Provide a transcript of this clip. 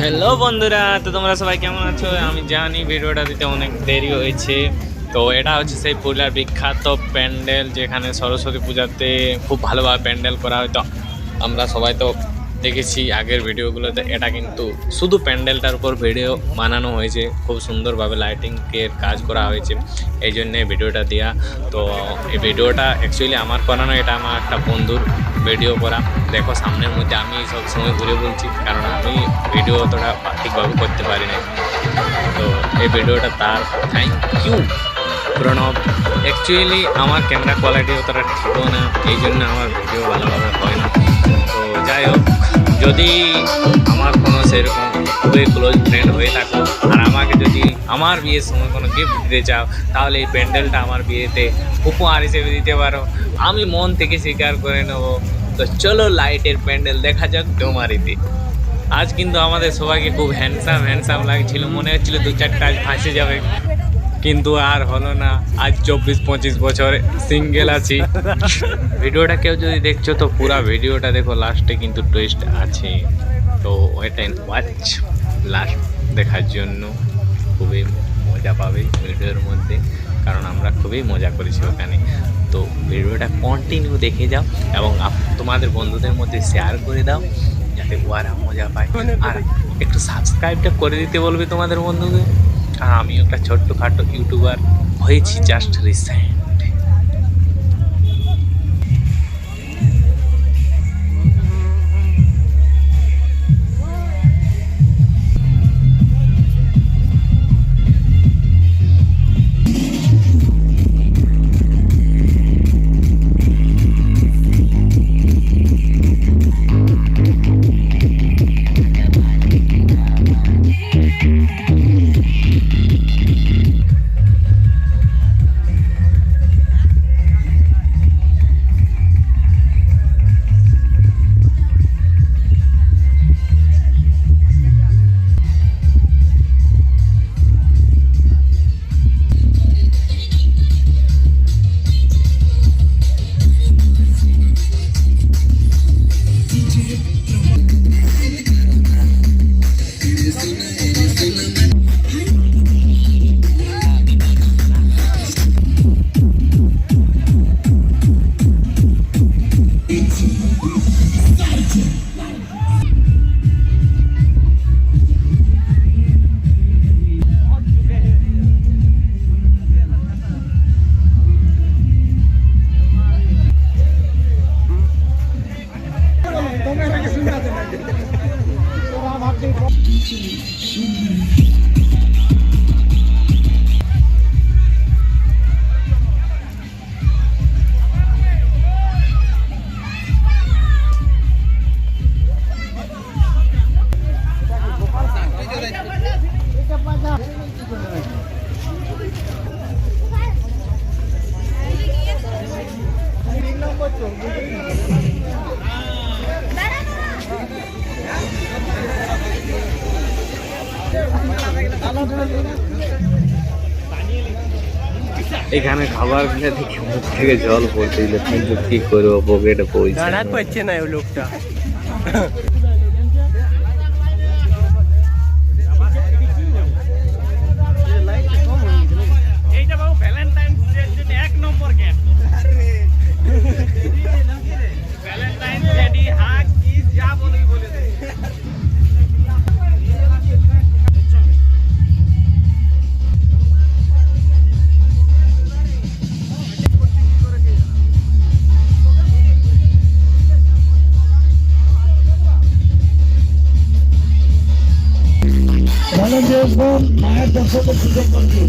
Hello বন্ধুরা, তো তোমরা সবাই কেমন আছো? আমি জানি ভিডিওটা দিতে অনেক দেরি হয়েছে। তো এটা হচ্ছে সেই পুরুলিয়ার বিখ্যাত প্যান্ডেল, যেখানে সরস্বতী পূজাতে খুব ভালোভাবে প্যান্ডেল করা হয়। তো আমরা সবাই তো দেখেছি আগের ভিডিওগুলোতে। এটা কিন্তু শুধু প্যান্ডেলটার উপর ভিডিও বানানো হয়েছে, খুব সুন্দরভাবে লাইটিংয়ের কাজ করা হয়েছে, এই জন্যে ভিডিওটা দেওয়া। তো এই ভিডিওটা অ্যাকচুয়ালি আমার করানো, এটা আমার একটা বন্ধুর ভিডিও করা। দেখো সামনের মধ্যে আমি সবসময় ঘুরে বলছি, কারণ আমি ভিডিও অতটা ঠিকভাবে করতে পারি না। তো এই ভিডিওটা তার, থ্যাংক ইউ প্রণব। অ্যাকচুয়ালি আমার ক্যামেরা কোয়ালিটি অতটা ঠিকও না, এই জন্য আমার ভিডিও ভালোভাবে হয় না। তো যাই হোক, যদি আমার কোনো সেরকম খুবই ক্লোজ ফ্রেন্ড হয়ে থাকো আর আমাকে যদি আমার বিয়ের সময় কোনো গিফট দিতে চাও, তাহলে এই প্যান্ডেলটা আমার বিয়েতে উপহার হিসেবে দিতে পারো, আমি মন থেকে স্বীকার করে নেবো। তো চলো লাইটের প্যান্ডেল দেখা যাক ডোমারিতে। আজ কিন্তু আমাদের সবাইকে খুব হ্যান্ডসাম লাগছিল, মনে হচ্ছিল দু চারটা আজ ফাঁসে যাবে, কিন্তু আর হলো না। আজ 24-25 বছর সিঙ্গেল আছি। ভিডিওটা কেউ যদি দেখছো তো পুরো ভিডিওটা দেখো, লাস্টে কিন্তু টুইস্ট আছে। তো ওয়েট অ্যান্ড ওয়াচ লাস্ট দেখার জন্য, খুবই মজা পাবে ভিডিওর মধ্যে, কারণ আমরা খুবই মজা করেছি ওখানে। তো ভিডিওটা কন্টিনিউ দেখে যাও এবং তোমাদের বন্ধুদের মধ্যে শেয়ার করে দাও, যাতে ওরা মজা পায়। আর একটু সাবস্ক্রাইবটা করে দিতে বলবে তোমাদের বন্ধুদের, কারণ আমিও একটা ছোট্টখাটো ইউটিউবার হয়েছি জাস্ট রিসেন্ট। এখানে খাবার খেলে দেখে মুখ থেকে জল পড়ছিল, কিন্তু কি করবো, পকেটে পয়সা পাচ্ছে না ওই লোকটা। মায়ের দর্শক সুযোগ করছে।